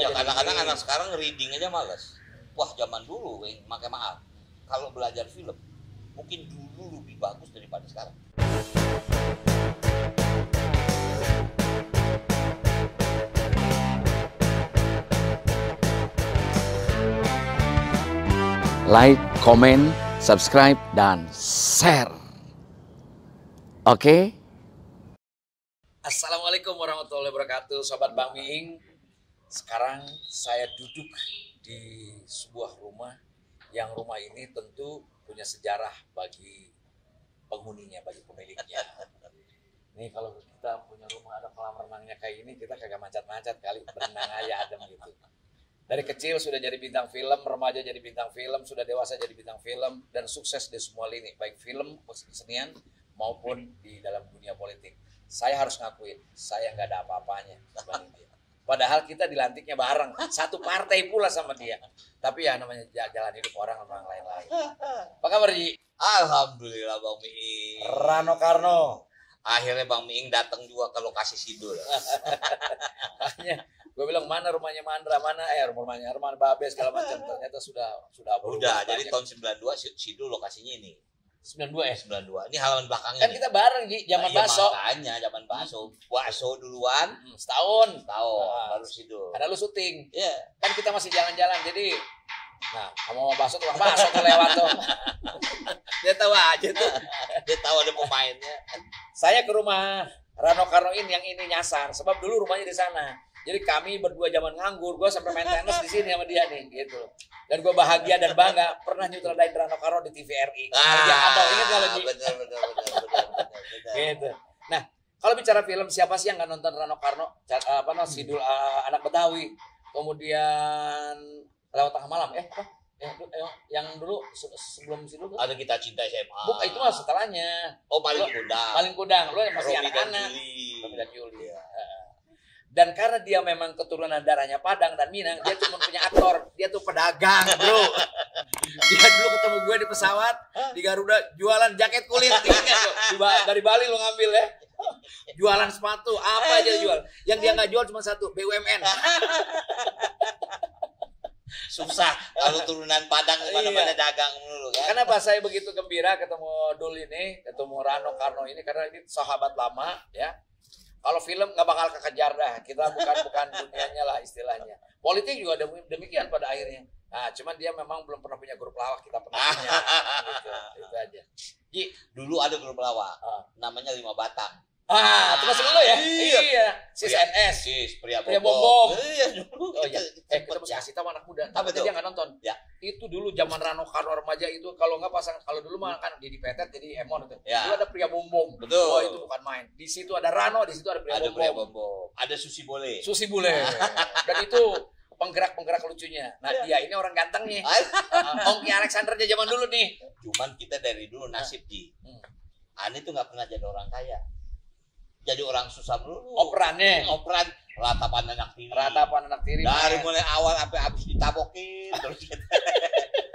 Ya kadang-kadang anak sekarang reading aja malas. Wah zaman dulu, makai maaf. Kalau belajar film, mungkin dulu lebih bagus daripada sekarang. Like, comment, subscribe, dan share. Oke? Assalamualaikum warahmatullahi wabarakatuh, Sobat Bang Miing. Sekarang saya duduk di sebuah rumah, yang rumah ini tentu punya sejarah bagi penghuninya, bagi pemiliknya. Nih kalau kita punya rumah ada kolam renangnya kayak ini, kita kagak macet-macet kali, berenang aja adem gitu. Dari kecil sudah jadi bintang film, remaja jadi bintang film, sudah dewasa jadi bintang film, dan sukses di semua lini, baik film, kesenian, maupun di dalam dunia politik. Saya harus ngakuin, saya nggak ada apa-apanya dibanding dia. Padahal kita dilantiknya bareng, satu partai pula sama dia. Tapi ya namanya jalan hidup orang lain-lain. Apa kabar, Ji? Alhamdulillah Bang Miing. Rano Karno. Akhirnya Bang Miing datang juga ke lokasi Sidul. Makanya gue bilang mana rumahnya Mandra, mana rumahnya Babes segala macam. Ternyata sudah Udah, jadi tahun 92 Sidul lokasinya ini. 92 ya? 92. Ini halaman belakangnya. Kan kita bareng di zaman bakso. Makanya zaman bakso. Bakso duluan, setahun. Baru Sidul. Ada lu syuting. Iya. Kan kita masih jalan-jalan, jadi nah, ngomong bakso, tukang bakso tuh lewat tuh. Dia tahu aja tuh. Dia tahu ada pemainnya. Saya ke rumah Rano Karno yang ini nyasar, sebab dulu rumahnya di sana. Jadi kami berdua zaman nganggur, gue sampai main tenis di sini sama dia nih, gitu. Dan gue bahagia dan bangga pernah nyutradain Rano Karno di TVRI. Ingat kalau di. Benar. Gitu. Nah, kalau bicara film, siapa sih yang nggak nonton Rano Karno? Sidul Anak Betawi, kemudian Lewat Tengah Malam, yang dulu sebelum Sidul ada Kita Cinta SMA. Bukan, itu mah setelahnya. Oh, Paling Kudang. Paling Kudang, lu masih anak-anak. Romi dan Yuli. Dan karena dia memang keturunan darahnya Padang dan Minang, dia cuma punya aktor, dia tuh pedagang, bro. Dia dulu ketemu gue di pesawat di Garuda jualan jaket kulit, dari Bali lo ngambil ya, jualan sepatu apa aja jual. Yang dia nggak jual cuma satu, BUMN. Susah kalau turunan Padang mana-mana dagang dulu kan. Kenapa saya begitu gembira ketemu Dul ini, ketemu Rano Karno ini, karena ini sahabat lama ya. Kalau film nggak bakal kekejar dah, kita bukan dunianya lah istilahnya. Politik juga demikian pada akhirnya. Nah, cuman dia memang belum pernah punya grup lawak, kita pernah punya. Gitu, itu aja. Ji, dulu ada grup lawak, namanya 5 Batang. Itu masih dulu ya? Iya. Sis NS. Pria Bom. Iya dulu. Oh iya. Kita mesti kasih tahu anak muda. Tapi dia nggak nonton. Ya. Itu dulu zaman Rano Karno remaja itu, kalau nggak pasang, kalau dulu mah kan jadi Petet, jadi Emon itu. Ya. Dulu ada Pria Bom. Betul. Oh itu bukan main. Di situ ada Rano, di situ ada Pria Bom. Ada Susi Bole. Dan itu penggerak lucunya. Nah, dia ini orang ganteng nih. Ongki Alexander aja zaman dulu nih. Cuman kita dari dulu nasib Ji. Ani tuh nggak pernah jadi orang kaya. Jadi orang susah dulu. Operan ratapan anak tiri. Dari mulai awal sampai habis ditabokin terus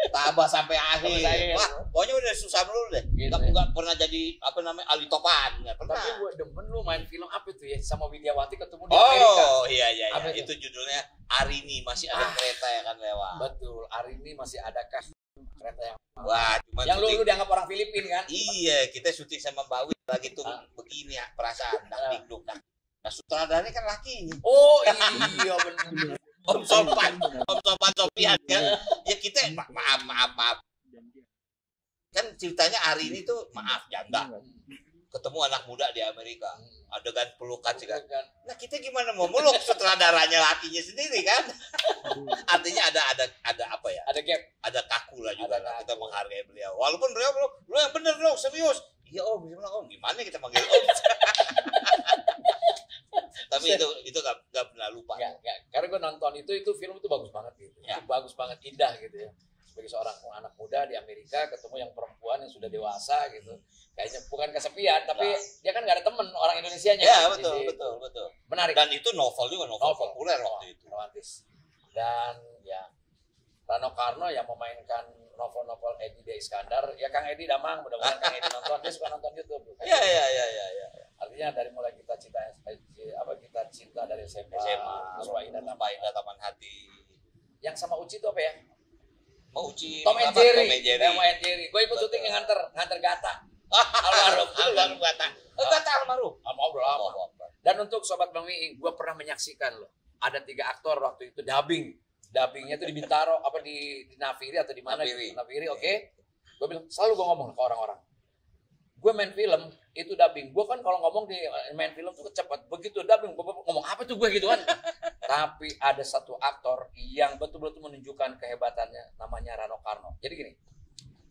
tambah sampai akhir. Wah, pokoknya udah susah dulu deh. Gitu, nggak pernah jadi Ali Topan. Tapi gue demen lu main film apa itu ya, sama Widiawati ketemu di Amerika. Oh iya. Itu judulnya Arini Masih Ada Kereta Yang Akan Lewat. Betul, Arini Masih Adakah Kereta Yang Wah, cuman yang lu dianggap orang Filipina kan? Iya, kita syuting sama Mbak Wit lagi tuh begini ya perasaan dikduk. Nah, sutradaranya kan lakinya. Oh iya benar. Om Sopan Sopian kan. Ya kita maaf. Kan ceritanya hari ini tuh maaf janda. Ketemu anak muda di Amerika. Adegan pelukan sih kan. Nah, kita gimana mau meluk sutradaranya lakinya sendiri kan? Artinya ada apa ya? Ada gap. Ada kaku lah juga lah. Kita menghargai beliau. Walaupun beliau lu yang bener lo serius. Iya Om, gimana kita manggil Om? Tapi itu gak pernah lupa. Gak. Karena gue nonton itu film itu bagus banget gitu. Ya. Itu bagus banget, indah gitu ya. Sebagai seorang anak muda di Amerika ketemu yang perempuan yang sudah dewasa gitu. Kayaknya bukan kesepian, tapi dia kan gak ada temen orang Indonesianya. Ya, kan? betul. Menarik. Dan itu novel populer waktu itu. Romantis. Dan ya Rano Karno yang memainkan novel-novel Edi D. Iskandar. Ya Kang Edi Damang, mudah-mudahan Kang Edi nonton. Dia suka nonton YouTube. Iya. Artinya dari mulai kita cinta dari SMA, SMA, Surah Indah Taman Hati. yang sama Uci itu apa ya? Mau uji Tom and apa? Jerry. Tom and Jerry. Tom and Jerry. Gue ikut syuting yang nganter Gata. Almarhum. Almarhum Gata. Gata almarhum. Almarhum lama. Dan untuk Sobat Bang Miing, gue pernah menyaksikan loh. Ada 3 aktor waktu itu dubbing. Dubbingnya tuh di Bintaro, apa di Naviri atau di mana? Naviri, oke. Gue bilang, selalu gue ngomong ke orang-orang. Gue main film, itu dubbing. Gue kan kalau ngomong di main film tuh cepat. Begitu dubbing, gue ngomong apa tuh gue gitu kan. Tapi ada satu aktor yang betul-betul menunjukkan kehebatannya, namanya Rano Karno. Jadi gini,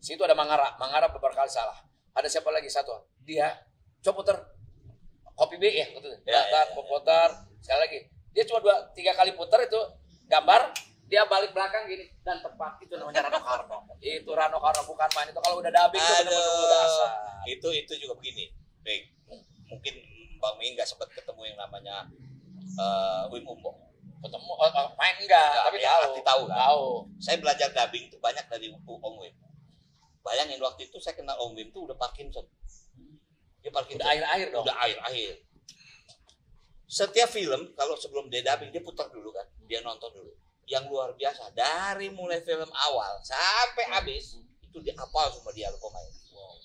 situ ada Mangara beberapa kali salah. Ada siapa lagi satu? Dia coba puter kopi B ya, gitu. Putar, sekali lagi. Dia cuma 2-3 kali putar itu gambar, dia balik belakang gini dan tepat. Itu namanya Rano Karno. Itu Rano Karno, bukan main itu. Kalau udah dubbing itu benar-benar dasar. Itu juga begini. Baik. Mungkin Bang Mi nggak sempat ketemu yang namanya Wim Umbo. Ketemu main enggak, tapi ya, tahu kan. Tahu. Saya belajar dubbing itu banyak dari Om Wim. Bayangin waktu itu saya kenal Om Wim itu udah Parkinson. Dia Parkinson. Udah akhir-akhir dong. Udah akhir-akhir. Setiap film kalau sebelum dia dubbing dia putar dulu kan, dia nonton dulu. Yang luar biasa dari mulai film awal sampai habis itu dia hafal semua dialog pemain. Wow.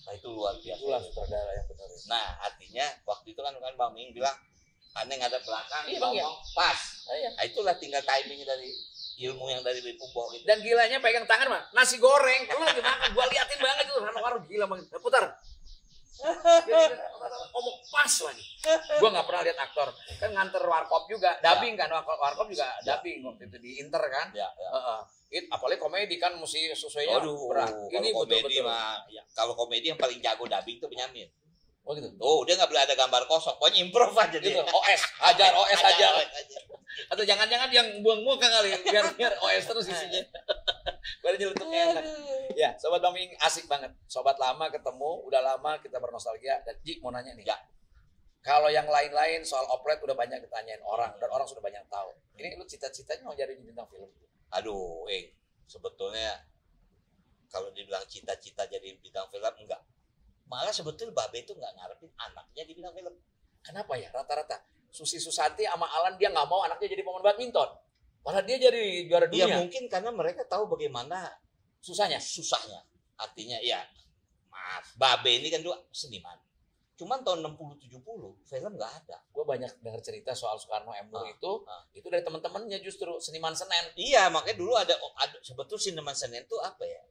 Nah itu luar biasa. Itulah sutradara yang benar. Nah artinya waktu itu kan Bang Ming bilang aneh ngadep belakang, iya, Bang, ngomong pas. Iya. Nah, itulah tinggal timing dari ilmu yang dari Wim Umbo gitu. Dan gilanya pegang tangan mah nasi goreng. Lu lagi makan, gua liatin banget itu Rano Karno gila banget. Putar. Ngomong pas lagi. Gua nggak pernah lihat aktor. Kan nganter warkop juga, dubbing kan, warkop juga dubbing waktu itu di Inter kan. Ya. Apalagi komedi kan mesti sesuainya berat. Ini komedi mah, ya, kalau komedi yang paling jago dubbing itu Benyamin. Oh gitu. Oh, dia nggak boleh ada gambar kosong, pokoknya improv aja dia. Gitu. OS aja. Atau jangan-jangan yang buang muka kali, biar OS terus isinya. Baru nyelutuknya enak. Ya, Sobat Bang Miing asik banget. Sobat lama ketemu, udah lama kita bernostalgia. Dan Ji mau nanya nih. Ya. Kalau yang lain-lain soal operet udah banyak ditanyain orang dan orang sudah banyak tahu. Ini lu cita-citanya mau jadi bintang film? Aduh, sebetulnya kalau dibilang cita-cita jadi bintang film enggak. Malah sebetulnya Babe itu nggak ngarepin anaknya di bintang film. Kenapa ya? Rata-rata Susi Susanti sama Alan dia nggak mau anaknya jadi pemain badminton. Malah dia jadi juara dunia. Ya mungkin karena mereka tahu bagaimana susahnya. Artinya ya, maaf, Babe ini kan dua seniman. Cuman tahun 60-70 film nggak ada. Gue banyak dengar cerita soal Soekarno M. Nur itu dari teman-temannya justru seniman Senen. Iya, makanya dulu ada sebetulnya seniman Senen itu apa ya?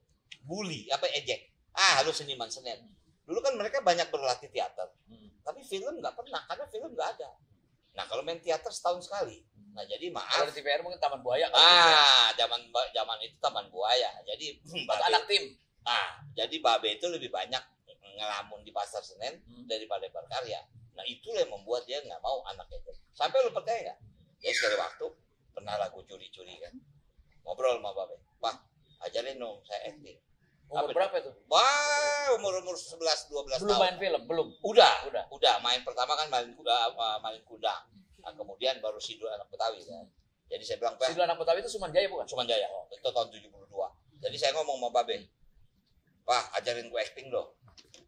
Bully, ejek. Halo seniman Senen. Dulu kan mereka banyak berlatih teater, tapi film nggak pernah, karena film nggak ada. Nah kalau main teater setahun sekali. Nah jadi maaf. Kalau di TVR mungkin Taman Buaya. Zaman itu Taman Buaya. Jadi anak tim. Jadi Babe itu lebih banyak ngelamun di pasar Senen daripada berkarya. Nah itulah yang membuat dia nggak mau anaknya itu. Sampai lu percaya nggak? Ya sekali waktu pernah lagu curi-curi kan, ngobrol sama Babe. Pak, ajarin dong saya acting. Umur berapa itu? Wah, umur 11-12 tahun. Belum main film, belum. Udah. Main pertama kan main kuda. Nah, kemudian baru Sidul Anak Betawi kan. Jadi saya bilang, Sidul Anak Betawi itu Sumanjaya bukan? Sumanjaya. Itu tahun 72. Jadi saya ngomong sama Babe, Pak, ajarin gue acting dong.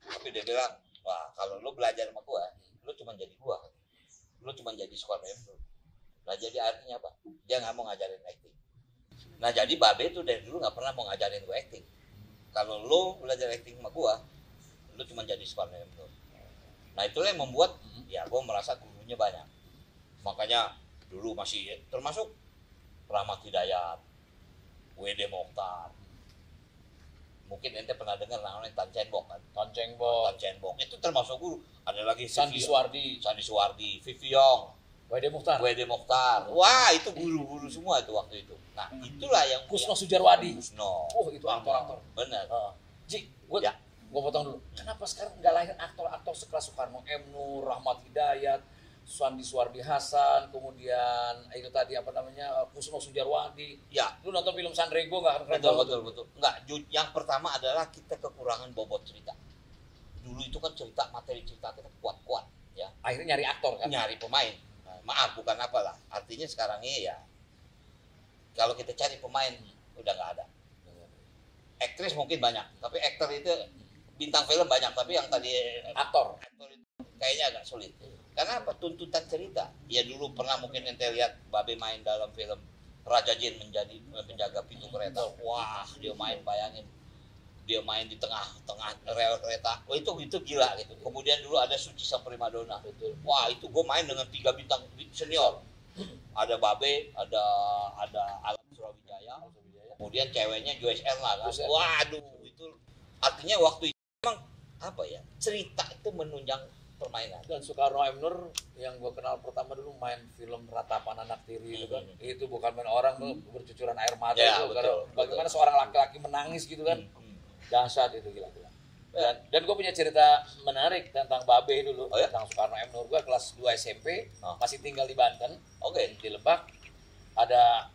Tapi dia bilang, wah kalau lu belajar sama gue, lu cuma jadi gua. Lu cuma jadi Soekarno M. Nur. Nah jadi artinya apa? Dia nggak mau ngajarin acting. Nah jadi Babe itu dari dulu nggak pernah mau ngajarin gue acting. Kalau lo belajar acting sama gua, lo cuma jadi Soekarno M. Nur. Nah itulah yang membuat ya gua merasa gurunya banyak. Makanya dulu masih termasuk Rahmat Hidayat, W.D. Mokhtar. Mungkin ente pernah dengar namanya Tan Cenbok kan? Tan Cenbok itu termasuk guru. Ada lagi Sandi Suwardi, Vivi Yong, W.D. Mokhtar. Wah itu guru-guru semua itu waktu itu. Nah itulah yang Kusno Sujarwadi. Itu aktor-aktor. Benar. Ji, gue potong dulu. Kenapa sekarang nggak lahir aktor-aktor sekelas Soekarno M. Nur, Rahmat Hidayat, Sandi Suwardi Hasan, kemudian itu tadi apa namanya Kusno Sujarwadi. Ya, lu nonton film Sandrego nggak? Betul. Enggak, yang pertama adalah kita kekurangan bobot cerita. Dulu itu kan materi cerita kita kuat-kuat, ya. Akhirnya nyari aktor kan? Nyari pemain. Nah, maaf, bukan apalah. Artinya sekarang ini ya, kalau kita cari pemain udah nggak ada. Aktris mungkin banyak, tapi aktor itu bintang film banyak, tapi yang tadi aktor itu kayaknya agak sulit. Karena apa? Tuntutan cerita. Ya dulu pernah mungkin ente lihat Babe main dalam film Raja Jin menjadi penjaga pintu kereta. Wah, dia main, bayangin. Dia main di tengah-tengah rel kereta. Oh, itu gila gitu. Kemudian dulu ada Suci Sang Primadona. Wah, itu gue main dengan 3 bintang senior. Ada Babe, ada Alam Surawijaya. Kemudian ceweknya Joyce Erla kan. Waduh, itu artinya waktu itu memang apa ya? Cerita itu menunjang permainan. Dan Soekarno M. Nur yang gue kenal pertama dulu main film Ratapan Anak Tiri itu kan. Itu bukan main orang tuh bercucuran air mata Ya, itu. betul, Bagaimana seorang laki-laki menangis gitu kan. Dahsyat itu, gila. Dan gue punya cerita menarik tentang Babe dulu, tentang Soekarno M. Nur. Gue kelas 2 SMP, masih tinggal di Banten, di Lebak.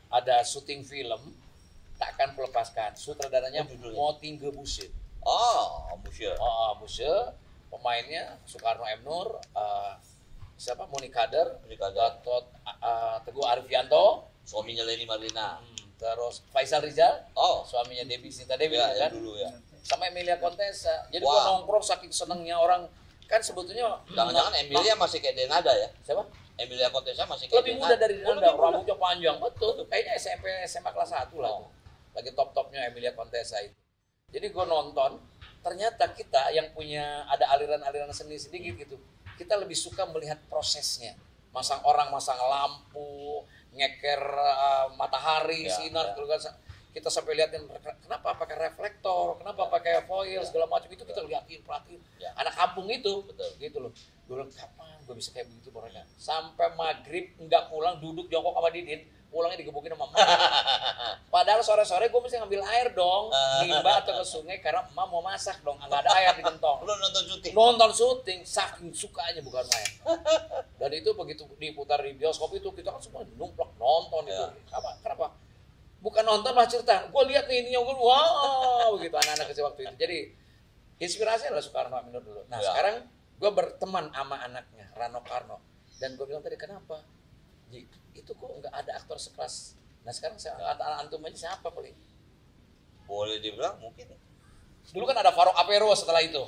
Ada syuting film, Takkan Kulepaskan. Sutradaranya Moting Gebuse. Buse. Pemainnya Soekarno M. Nur, Muni Kader, Gatot Teguh Arfianto, Suaminya Leni Marlina. Terus Faisal Rizal, suaminya Debbie Sinta Dewi kan, dulu ya. Sama Emilia Contessa. Jadi gua nongkrong saking senengnya orang, kan sebetulnya jangan-jangan Emilia masih kayak Denada ya? Siapa? Emilia Contessa masih kayak lebih muda dari Denada, rambutnya panjang, betul. Kayaknya SMP SMA kelas 1 lah. Lagi top-topnya Emilia Contessa itu. Jadi gua nonton, ternyata kita yang punya ada aliran-aliran seni sedikit gitu, kita lebih suka melihat prosesnya. Masang lampu, ngeker matahari, sinar, kita sampai liatin kenapa pakai reflektor, kenapa pakai foil segala macam, itu kita liatin, perhatiin. Anak kampung itu, gitu loh. Gue bilang, kapan gue bisa kayak begitu mereka? Sampai maghrib nggak pulang, duduk jongkok sama Didin, pulangnya digebukin sama emak. Padahal sore-sore gue mesti ngambil air dong, nimba atau ke sungai karena emak mau masak dong, nggak ada air di gentong. Lu nonton syuting? Nonton syuting, saking sukanya bukan main. Dan itu begitu diputar di bioskop itu, kita kan semua numplok nonton itu. Kenapa? Bukan nonton lah cerita. Gue lihat nih ininya, wow, gitu anak-anak kecil waktu itu. Jadi inspirasi adalah Soekarno M. Nur dulu. Nah sekarang gue berteman sama anaknya Rano Karno, dan gue bilang tadi, kenapa? Itu kok nggak ada aktor sekelas. Nah sekarang antum aja siapa paling? Boleh dibilang mungkin. Dulu kan ada Farouk Apero setelah itu,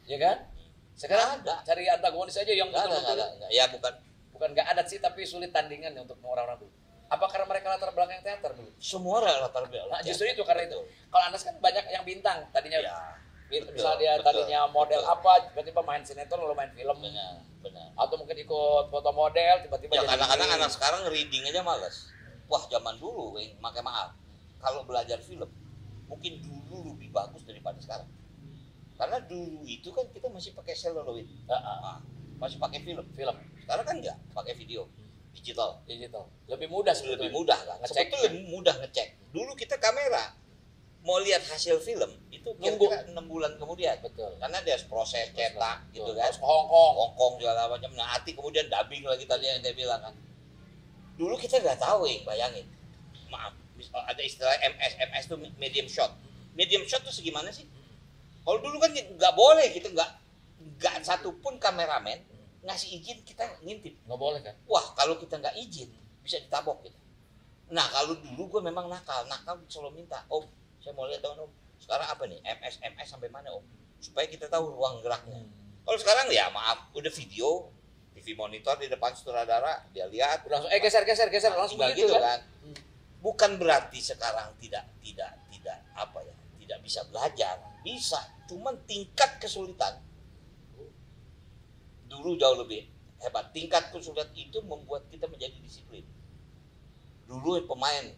ya kan? Sekarang ada. Cari antagonis aja yang betul-betul. Ya bukan nggak ada sih, tapi sulit tandingan untuk orang-orang dulu. Apa karena mereka latar belakang teater dulu? Semua latar belakang. Nah, justru itu karena itu. Kalau Anas kan banyak yang bintang tadinya. Misalnya dia tadinya model apa, tiba-tiba main sinetron, lalu main film. Benar. Atau mungkin ikut foto model, tiba-tiba ya kadang-kadang anak sekarang reading aja malas. Wah, zaman dulu, pakai maaf, kalau belajar film mungkin dulu lebih bagus daripada sekarang. Karena dulu itu kan kita masih pakai celluloid, masih pakai film. Sekarang kan enggak, pakai video digital. Lebih mudah sih. Lebih mudah kan. Sebetulnya lebih mudah ngecek. Dulu kita kamera mau lihat hasil film itu kira-kira 6 bulan kemudian. Betul. Karena dia harus proses cetak gitu kan. Hongkong segala macam. Nah, kemudian dubbing lagi tadi yang dia bilang kan. Dulu kita nggak tahu, bayangin. Maaf, ada istilah MS itu medium shot. Medium shot itu segimana sih? Kalau dulu kan nggak boleh, kita nggak satupun kameramen ngasih izin kita ngintip. Nggak boleh kan? Wah, kalau kita nggak izin bisa ditabok gitu. Nah, kalau dulu gue memang nakal selalu minta, Om, saya mau lihat dong, Om. Sekarang apa nih? MS sampai mana, Om? Supaya kita tahu ruang geraknya. Kalau sekarang ya maaf, udah video, TV monitor di depan sutradara, dia lihat langsung geser langsung gitu kan. Bukan berarti sekarang tidak apa ya, tidak bisa belajar, bisa, cuman tingkat kesulitan dulu jauh lebih hebat. Tingkat kesulitan itu membuat kita menjadi disiplin. Dulu pemain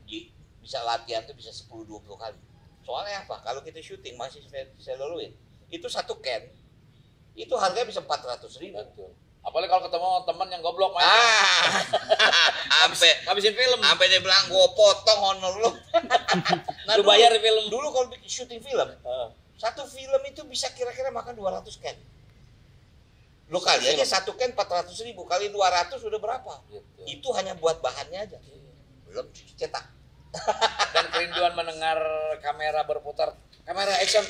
bisa latihan tuh bisa 10-20 kali. Soalnya apa? Kalau kita syuting masih celluloid, itu satu can itu harganya bisa 400.000. Betul. Apalagi kalau ketemu teman yang goblok main. Habisin film. Sampai dia bilang gue potong honor lu. Nah, lu bayar film. Dulu kalau syuting film, satu film itu bisa kira-kira makan 200 can. Lo kali aja satu can 400.000 kali 200 udah berapa? Gitu. Itu hanya buat bahannya aja. Belum cetak. Dan kerinduan mendengar kamera berputar, kamera action.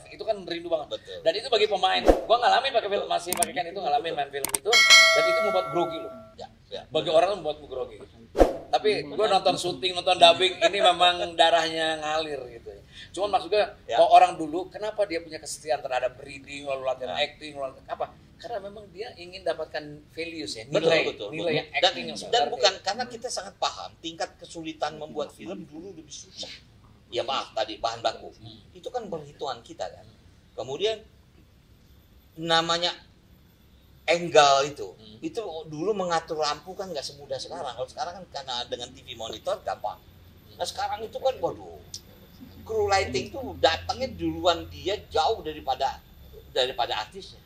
Itu kan rindu banget. Betul. Dan itu bagi pemain. Gua ngalamin pakai film, masih pakai kan itu ngalamin main film itu, dan itu membuat grogi loh. Ya. Bagi orang membuat grogi gitu. Tapi gue nonton syuting, nonton dubbing, ini memang darahnya ngalir gitu. Cuman maksudnya kalau orang dulu, kenapa dia punya kesetiaan terhadap reading, lalu latihan acting, lalu apa? Karena memang dia ingin dapatkan values ya, Betul, nilai, betul. nilai yang Dan, acting yang dan sebenarnya. bukan karena kita sangat paham tingkat kesulitan membuat film dulu lebih susah. Ya maaf tadi bahan baku. Itu kan perhitungan kita kan. Kemudian namanya angle itu dulu mengatur lampu kan nggak semudah sekarang. Kalau sekarang kan karena dengan TV monitor gampang. Nah sekarang itu kan waduh, crew lighting tuh datangnya duluan dia jauh daripada artisnya.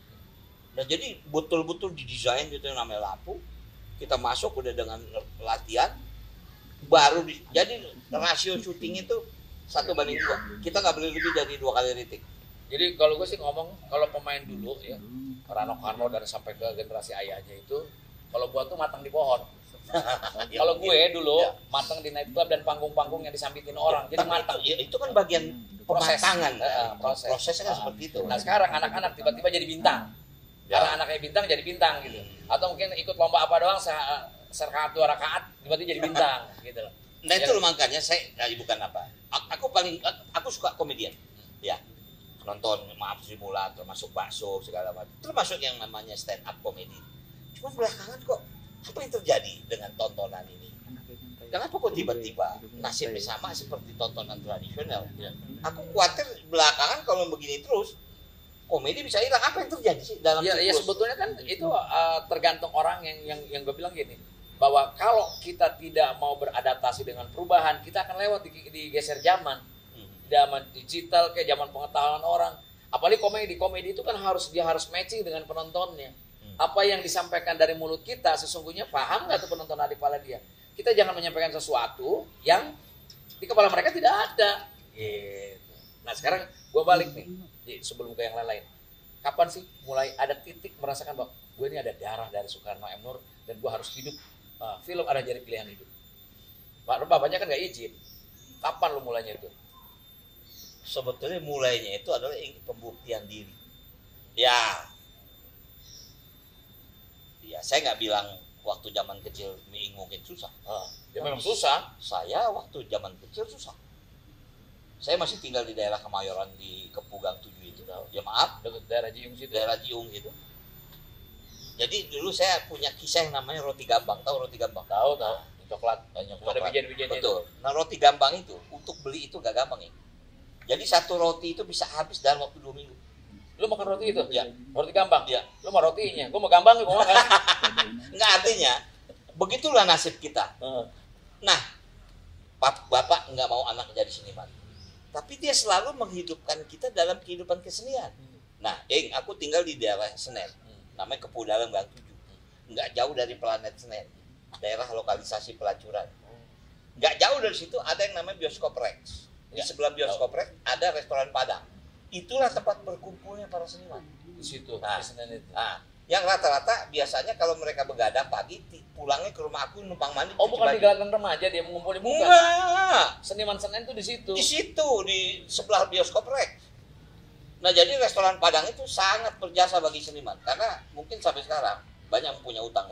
Nah jadi betul-betul didesain gitu yang namanya lampu. Kita masuk udah dengan latihan, jadi rasio syuting itu 1:2. Kita nggak boleh lebih dari 2 kali retake. Jadi kalau gue sih ngomong, kalau pemain dulu ya, Rano Karno dan sampai ke generasi ayahnya itu, kalau gua tuh matang di pohon. Kalau gue dulu matang di nightclub dan panggung-panggung yang disambitin orang, jadi matang. Ya, itu kan bagian pematangan kan. Prosesnya kan seperti itu. Nah sekarang anak-anak tiba-tiba jadi bintang. Karena anaknya bintang jadi bintang gitu. Atau mungkin ikut lomba apa doang, serakaat 2 rakaat tiba-tiba jadi bintang gitu loh. Nah itu loh makanya saya bukan apa. Aku suka komedian. Ya. Nonton Maaf Sri Mulat, termasuk Bakso segala macam. Termasuk yang namanya stand up comedy. Cuma belakangan kok apa yang terjadi dengan tontonan ini? Kenapa kok tiba-tiba nasibnya sama seperti tontonan tradisional? Aku khawatir belakangan kalau begini terus komedi bisa hilang. Apa yang terjadi sih dalam ya sebetulnya kan itu tergantung orang yang gue bilang gini, bahwa kalau kita tidak mau beradaptasi dengan perubahan, kita akan lewat digeser zaman digital kayak zaman pengetahuan orang. Apalagi komedi itu kan harus matching dengan penontonnya. Apa yang disampaikan dari mulut kita sesungguhnya paham nggak tuh penonton di kepala dia? Kita jangan menyampaikan sesuatu yang di kepala mereka tidak ada. Gitu. Nah sekarang gue balik nih sebelum ke yang lain. Kapan sih mulai ada titik merasakan bahwa gue ini ada darah dari Soekarno M. Nur dan gue harus hidup film ada jadi pilihan hidup. Bapaknya kan nggak izin. Kapan lu mulainya itu? Sebetulnya mulainya itu adalah pembuktian diri. Ya, saya nggak bilang waktu zaman kecil mungkin susah. Ya memang susah. Saya waktu zaman kecil susah. Saya masih tinggal di daerah Kemayoran di Kepugang 7 itu. Ya maaf, daerah Jiung situ. Daerah Jiung itu. Jadi dulu saya punya kisah yang namanya roti gambang. Tahu roti gambang? Tahu. Coklat. Ada bijian-bijiannya. Betul. Nah roti gambang itu untuk beli itu gak gampang ya. Jadi satu roti itu bisa habis dalam waktu 2 minggu. Lu makan roti itu? Ya. Roti gambang? Ya. Lu mau rotinya? Gua mau gambang, gua makan. Enggak, artinya begitulah nasib kita. Nah, bapak nggak mau anak jadi seniman. Tapi dia selalu menghidupkan kita dalam kehidupan kesenian. Nah, aku tinggal di daerah Senen. Namanya Kepudalam Gang 7. Nggak jauh dari planet Senen. Daerah lokalisasi pelacuran. Nggak jauh dari situ ada yang namanya Bioskop Rex. Di sebelah Bioskop Rex ada restoran Padang. Itulah tempat berkumpulnya para seniman. Di situ. Nah, di Senen itu. Yang rata-rata biasanya kalau mereka begadang pagi pulangnya ke rumah aku numpang mandi. Oh, bukan di Galakan Remaja dia mengumpulin, bukan? Enggak. Seniman Senen itu di situ. Di situ di sebelah Bioskop Rex. Nah, jadi restoran Padang itu sangat berjasa bagi seniman karena mungkin sampai sekarang banyak yang punya utang.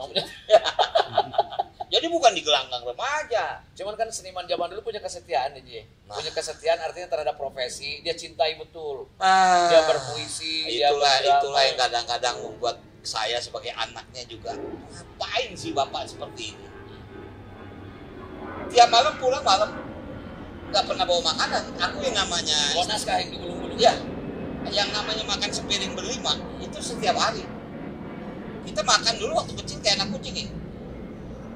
Jadi bukan di Gelanggang Remaja. Cuman kan seniman zaman dulu punya kesetiaan nih, punya kesetiaan artinya terhadap profesi, dia cintai betul. Dia berpuisi, itulah yang kadang-kadang membuat saya sebagai anaknya juga, ngapain sih bapak seperti ini? Tiap malam pulang nggak pernah bawa makanan. Aku yang namanya naskah yang digulung-gulung. Ya, yang namanya makan sepiring berlima itu setiap hari. Kita makan dulu waktu kecil kayak anak kucing ya.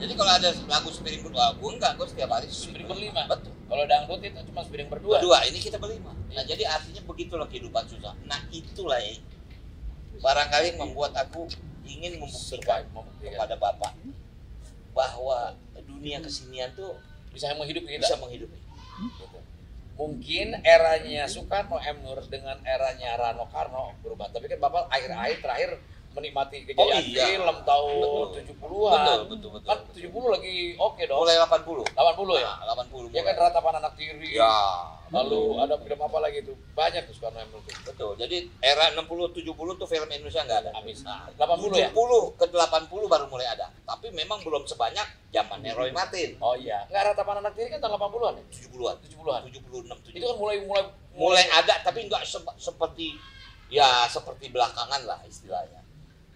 Jadi kalau ada lagu sepiring berdua, gue setiap hari sepiring berlima. Betul. Kalau dangdut itu cuma sepiring berdua. Ini kita berlima. Nah jadi artinya begitulah kehidupan susah. Nah itulah ya. Barangkali membuat aku ingin membuktikan kepada bapak bahwa dunia kesenian tuh bisa menghidupi kita. Bisa menghidupi. Gitu. Mungkin eranya Soekarno M. Nur dengan eranya Rano Karno berubah. Tapi kan bapak akhir-akhir terakhir menikmati kejayaan film tahun 70-an. Betul. Kan 70 lagi oke dong. Mulai 80. 80 ya? 80. Ya kan Ratapan Anak Tiri. Ya. Lalu ada film apa lagi tuh? Banyak tuh Soekarno M. Nur. Betul. Jadi era 60-70 tuh film Indonesia nggak ada. Habis. 80 ya? 70 ke 80 baru mulai ada. Tapi memang belum sebanyak zamannya Roy Martin. Oh iya. Nggak Ratapan Anak Tiri kan tahun 80-an ya? 70-an. 76. Itu kan mulai ada tapi nggak seperti belakangan lah istilahnya.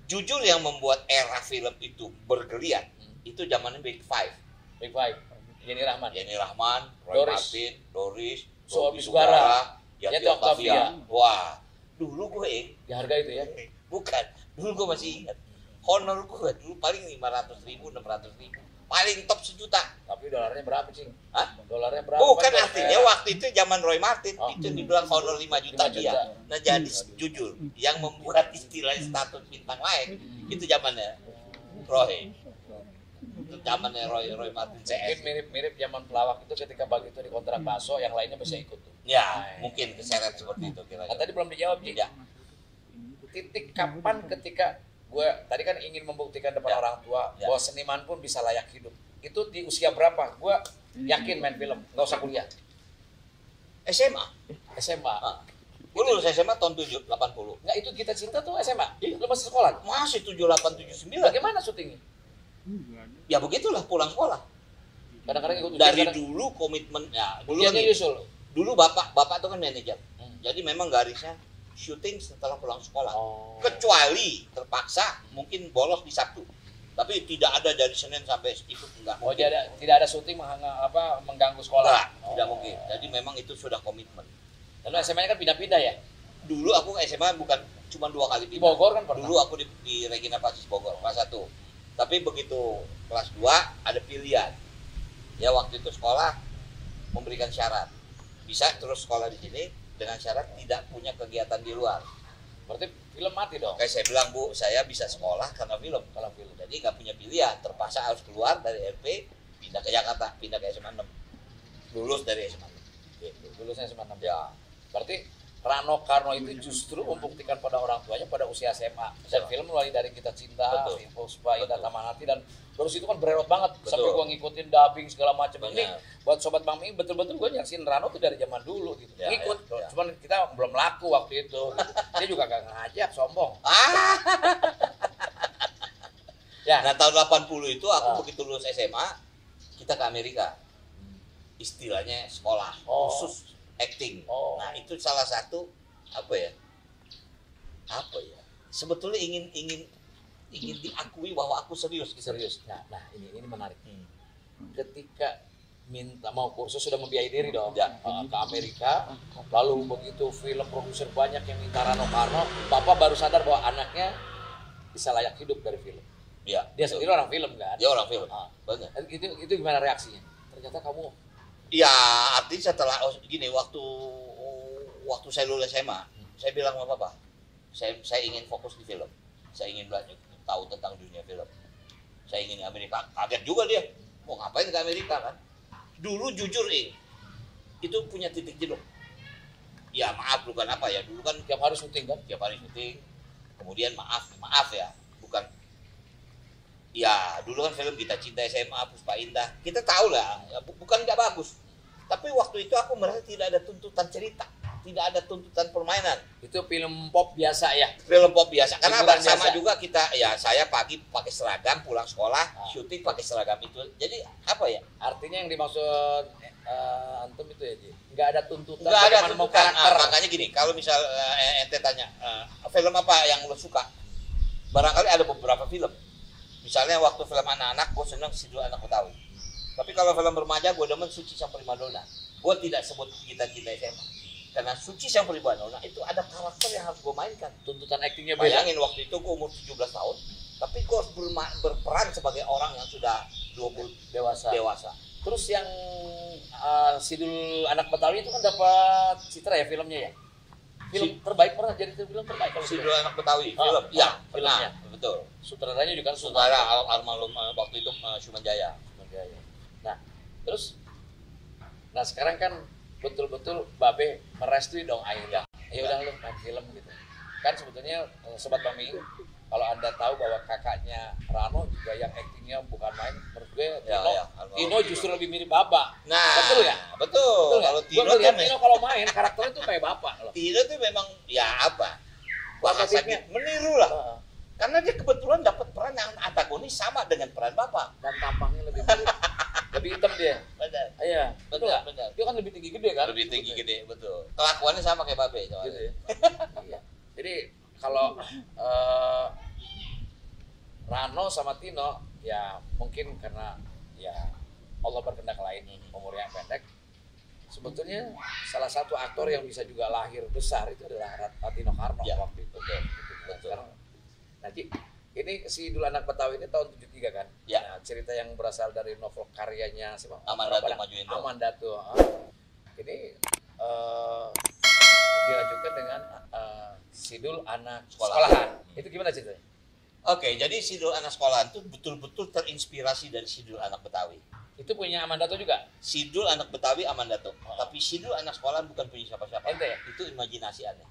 Jujur yang membuat era film itu bergeliat itu zamannya Big Five. Big Five. Yeni Rahman, Roy Doris. Martin, Doris, Sobi Sobi Sugara, Sugara, Yati Yati Octavia. Octavia. Wah, dulu gue di harga itu ya. bukan, dulu gue masih ingat. Honor gue dulu paling 500.000, 600.000, paling top 1 juta. Tapi dolarnya berapa sih? Hah? Dolarnya berapa? Bukan, Kan artinya kayak- waktu itu zaman Roy Martin Oh. itu dibilang honor 5 juta 5 dia. juta. Nah jadi jujur yang membuat istilah status bintang lain itu zamannya Roy. Itu zamannya Roy Martin Mungkin CS. mirip-mirip zaman pelawak itu ketika begitu di kontrak bakso, yang lainnya bisa ikut tuh. Ya, mungkin keseret seperti itu Nah, kira-kira. tadi belum dijawab, Ji. Ya. Titik kapan ketika gue tadi kan ingin membuktikan depan Ya. orang tua Ya. bahwa seniman pun bisa layak hidup. Itu di usia berapa? Gue yakin main film, nggak usah kuliah. SMA. SMA. Gue lulus SMA tahun 80. Nggak, itu Kita Cinta tuh SMA. Iya. Lu masih sekolah? Masih 78, 79. Bagaimana syutingnya? Ya begitulah pulang sekolah. Kadang-kadang ikut Dari kadang- dulu komitmen ya dulu ujiannya nih, Yusul. dulu bapak tuh kan manajer. Hmm. Jadi memang garisnya syuting setelah pulang sekolah. Oh. Kecuali terpaksa mungkin bolos di Sabtu. Tapi tidak ada dari Senin sampai ikut enggak. Oh, tidak ada syuting mengganggu sekolah. Enggak, Oh. tidak mungkin. Jadi memang itu sudah komitmen. Lalu SMA-nya kan pindah-pindah ya? Dulu aku ke SMA bukan cuma 2 kali Di pindah. Bogor kan pernah. Dulu aku di Regina Pacis Bogor, kelas 1. Tapi begitu kelas 2 ada pilihan. Ya waktu itu sekolah memberikan syarat. Bisa terus sekolah di sini dengan syarat tidak punya kegiatan di luar. Berarti film mati dong. Kayak saya bilang, Bu, saya bisa sekolah karena film. Kalau film. Jadi nggak punya pilihan, terpaksa harus keluar dari RP, pindah ke Jakarta, pindah ke SMA 6. Lulus dari SMA 6. Gitu. Lulusnya SMA 6. Ya, Berarti Rano Karno itu justru membuktikan pada orang tuanya pada usia SMA. Dan film mulai dari Kita Cinta, Betul. Puspa, Indah Betul. Tamanati, dan terus itu kan bererot banget. Betul. Sampai gua ngikutin dubbing segala macam. Ini Benar. buat Sobat Bang Ming, betul-betul gua nyaksin Rano tuh dari zaman dulu gitu. Ya, Ngikut. ya, ya. Cuman kita belum laku waktu itu. Dia juga gak ngajak, sombong. Ah, Ya. nah tahun 80 itu aku Ah. begitu lulus SMA, kita ke Amerika. Istilahnya sekolah Oh. khusus acting. Oh. Nah, itu salah satu apa ya? Sebetulnya ingin diakui bahwa aku serius gitu. Serius. Nah, ini menarik. Hmm. Ketika minta mau kursus sudah membiayai diri dong, Ya. ke Amerika, lalu begitu film produser banyak yang minta Rano Karno, Bapak baru sadar bahwa anaknya bisa layak hidup dari film. Ya, Dia betul. sendiri orang film kan. Dia orang film. Ah. Benar. Itu gimana reaksinya? Ternyata kamu Ya, artinya setelah gini waktu saya lulus SMA, saya bilang sama Papa, saya ingin fokus di film. Saya ingin belajar tahu tentang dunia film. Saya ingin ke Amerika. Kaget juga dia. Mau ngapain ke Amerika kan? Dulu jujur itu punya titik jenuh. Ya maaf bukan apa ya. Dulu kan tiap hari syuting kan? tiap hari syuting. Kemudian maaf ya, bukan. Ya dulu kan film Kita Cinta SMA, Puspa Indah. Kita tahu lah, ya, bukan nggak bagus. Tapi waktu itu aku merasa tidak ada tuntutan cerita, tidak ada tuntutan permainan. Itu film pop biasa ya. Film pop biasa. Karena Hiburan sama biasa. juga kita, ya saya pagi pakai seragam, pulang sekolah, Ah. syuting pakai seragam itu. Jadi apa ya? Artinya yang dimaksud antum itu ya, Ji. Nggak ada tuntutan. Nggak ada bagaimana mau tuntutan. karakter. Makanya gini, kalau misal ente tanya film apa yang lo suka, barangkali ada beberapa film. Misalnya waktu film anak-anak, gue seneng Sidul Anak Betawi. Tapi kalau film remaja, gue demen Suci Sang Primadona. Gue tidak sebut Kita Cinta SMA. Karena Suci Sang Primadona itu ada karakter yang harus gue mainkan. Tuntutan aktingnya beda. Bayangin waktu itu gue umur 17 tahun, tapi gue harus berperan sebagai orang yang sudah 20 dewasa. Terus yang Sidul Anak Betawi itu kan dapat citra ya filmnya ya. Film terbaik pernah jadi film terbaik kalau Sidul Anak Betawi, Ah, film. Ya, filmnya. benar, betul. Sutradaranya juga kan Saudara almarhum waktu itu Sumanjaya. Jaya. Nah, terus sekarang kan betul-betul Babe merestui dong akhirnya. Ya udah lu main film gitu. Kan sebetulnya Sobat Bami, kalau Anda tahu bahwa kakaknya Rano juga yang aktingnya bukan main, menurut gue Ya, Tino, ya, Tino justru lebih mirip Bapak. Nah, Betul ya? Betul. Betul Kalau nggak? Tino Gue ngeliat tuh Tino kalau main karakternya tuh kayak Bapak loh. Tino tuh memang ya apa? Bahasa Arketypnya. meniru lah. Heeh. Karena dia kebetulan dapat peran yang antagonis sama dengan peran Bapak. Dan tampangnya lebih mirip. Lebih hitam dia. Benar. Iya, betul Benar, nggak? benar. Dia kan lebih tinggi gede kan? Lebih tinggi gede, betul. Kelakuannya sama kayak Babe Gitu soalnya. ya. Iya. Jadi kalau Rano sama Tino ya mungkin karena ya Allah berkehendak lain, umurnya yang pendek. Sebetulnya salah satu aktor yang bisa juga lahir besar itu adalah Tino Karno waktu itu. Betul. Nanti ini si Sidul Anak Betawi ini tahun 73 kan? Ya. Nah, cerita yang berasal dari novel karyanya siapa? Amandato Majuindo. Amandato. Ini dilanjutkan dengan Sidul Anak Sekolahan. Itu gimana ceritanya? Oke, jadi Sidul Anak Sekolahan itu betul-betul terinspirasi dari Sidul Anak Betawi. Itu punya Amandato juga? Sidul Anak Betawi Amandato. Tapi Sidul Anak Sekolahan bukan punya siapa-siapa. Ente ya? Itu imajinasi aneh.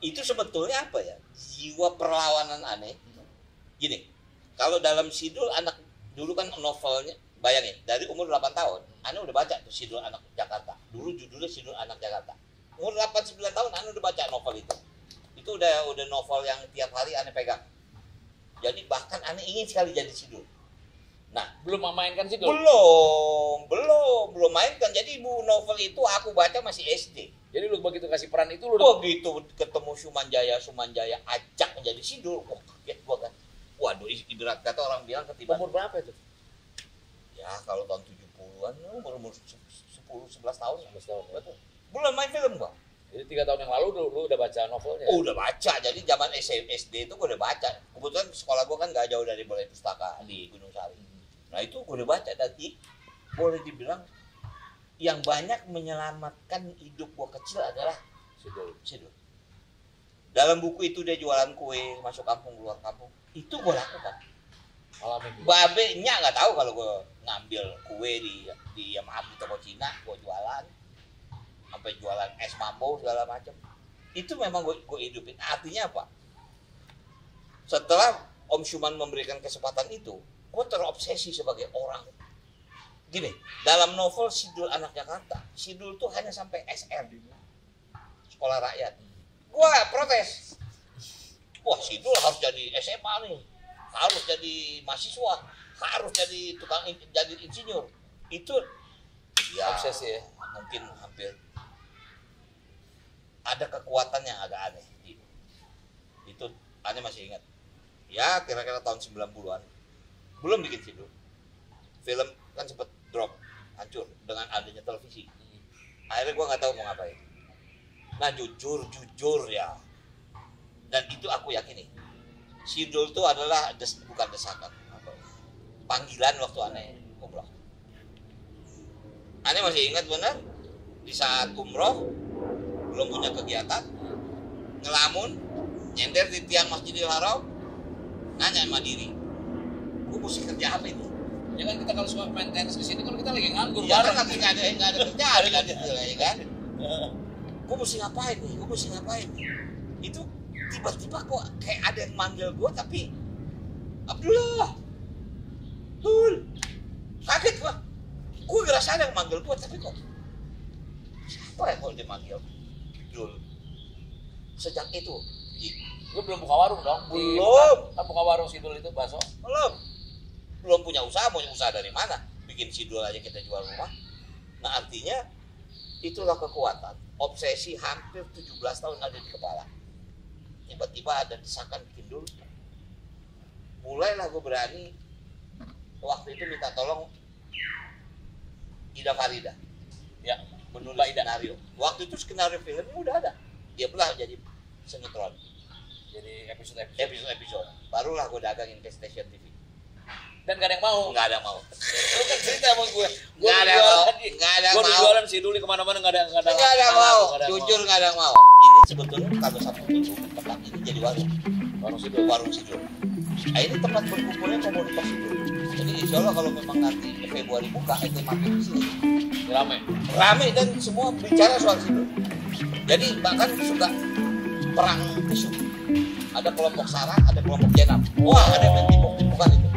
Itu sebetulnya apa ya? Jiwa perlawanan aneh. Gini, kalau dalam Sidul Anak, dulu kan novelnya, bayangin, dari umur 8 tahun, Ane udah baca tuh Sidul Anak Jakarta. Dulu judulnya Sidul Anak Jakarta. Umur 8-9 tahun Ane udah baca novel itu. Itu udah novel yang tiap hari Ane pegang. Jadi bahkan Ane ingin sekali jadi Sidul. Nah, belum memainkan Sidul? Belum mainkan. Jadi bu novel itu aku baca masih SD. Jadi lu begitu kasih peran itu lu begitu ketemu Sumanjaya ajak menjadi Sidul. Wah, kaget gua kan. Waduh, ibarat kata orang bilang ketiban. Umur berapa itu? Ya, kalau tahun 70-an, umur 10-11 tahun. 11 tahun. Betul. Belum main film gua. Jadi 3 tahun yang lalu lu udah baca novelnya? Oh, udah baca. Jadi zaman SD itu gua udah baca. Kebetulan sekolah gua kan gak jauh dari Balai Pustaka di Gunung Sari. Nah, itu gua udah baca. Dan boleh dibilang yang banyak menyelamatkan hidup gua kecil adalah Sidul. Dalam buku itu dia jualan kue, masuk kampung, keluar kampung. Itu gue lakukan. Babenya nggak tahu kalau gue ngambil kue di toko Cina, gue jualan, sampai jualan es mambo segala macam. Itu memang gue hidupin. Artinya apa? Setelah Om Syuman memberikan kesempatan itu, gue terobsesi sebagai orang. Gini, dalam novel Sidul Anak Jakarta, Sidul tuh hanya sampai SR, sekolah rakyat. Gue protes. Wah, Sidul harus jadi SMA nih, harus jadi mahasiswa, harus jadi jadi insinyur. Itu ya obsesi ya, mungkin hampir ada kekuatan yang agak aneh. Itu aneh masih ingat. Ya kira-kira tahun 90-an belum bikin Sidul. Film kan sempat drop, hancur dengan adanya televisi. Akhirnya gue nggak tahu mau ngapain. Nah jujur ya. Dan itu aku yakini. Sidul itu adalah bukan desakan, panggilan waktu Ane umroh. Ane masih ingat benar di saat umroh belum punya kegiatan, ngelamun, nyender di tiang Masjidil Haram, nanya sama diri, gue mesti kerja apa ini? Ya kan kita kalau suka main tenis kesini kan kita lagi nganggur. Ya kan lagi nggak ada kerjaan kan gitu ya kan? Gue mesti ngapain nih? Itu tiba-tiba kok kayak ada yang manggil gue, tapi Abdullah, kaget gue ngerasa ada yang manggil gue, tapi kok siapa ya kalau dia manggil Dul? Sejak itu lu belum buka warung dong? Belum. Kan buka warung Sidul itu bakso? Belum punya usaha. Mau usaha dari mana? Bikin Sidul aja kita jual rumah. Nah artinya itulah kekuatan. Obsesi hampir 17 tahun ada di kepala. Tiba-tiba ada desakan bikin dulu. Mulailah gue berani waktu itu minta tolong Ida Farida. Ya, menulis skenario. Waktu itu skenario filmnya udah ada. Dia pula jadi sinetron. Jadi episode. Barulah gue dagangin ke stasiun TV. Dan gak ada yang mau? Gak ada yang mau. Lu kan cerita sama gue. Gak ada yang mau. Gue jualan Sidul kemana-mana gak ada yang mau. Jujur gak ada yang mau. Ini sebetulnya kalau Sabtu Minggu tempat ini jadi warung Sidul. Nah, ini tempat berkumpulnya komunitas Sidul. Jadi insya Allah kalau memang nanti Februari buka itu makin di sini. Rame dan semua bicara soal Sidul. Jadi bahkan suka perang isu. Ada kelompok Sarah, ada kelompok Jenam. Wah, ada yang timbuk-timbukan itu.